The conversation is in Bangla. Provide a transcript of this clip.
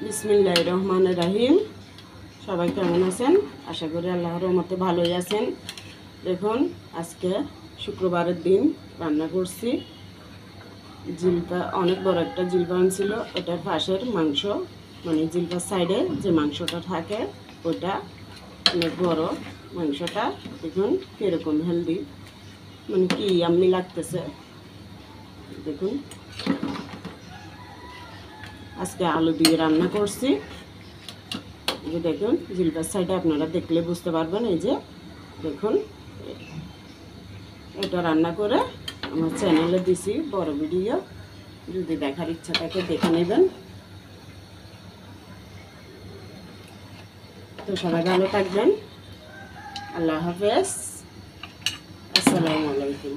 বিসমিল্লাহির রহমানির রহিম। সবাই কেমন আছেন? আশা করি আল্লাহর রহমতে ভালোই আছেন। দেখুন, আজকে শুক্রবারের দিন রান্না করছি জিলপা। অনেক বড় একটা জিলপা আনছিল, এটার পাশের মাংস, মানে জিলপার সাইডে যে মাংসটা থাকে ওটা অনেক বড় মাংসটা। দেখুন কীরকম হেলদি, মানে কি ইয়াম্মি লাগতেছে। দেখুন, আজকে আলু দিয়ে রান্না করছি। এই যে দেখুন, জিলপার সাইডে আপনারা দেখলে বুঝতে পারবেন। এই যে দেখুন, এটা রান্না করে আমার চ্যানেলে দিছি বড় ভিডিও, যদি দেখার ইচ্ছা থাকে দেখে নেবেন। তো সবাই ভালো থাকবেন। আল্লাহ হাফেজ, আসসালামু আলাইকুম।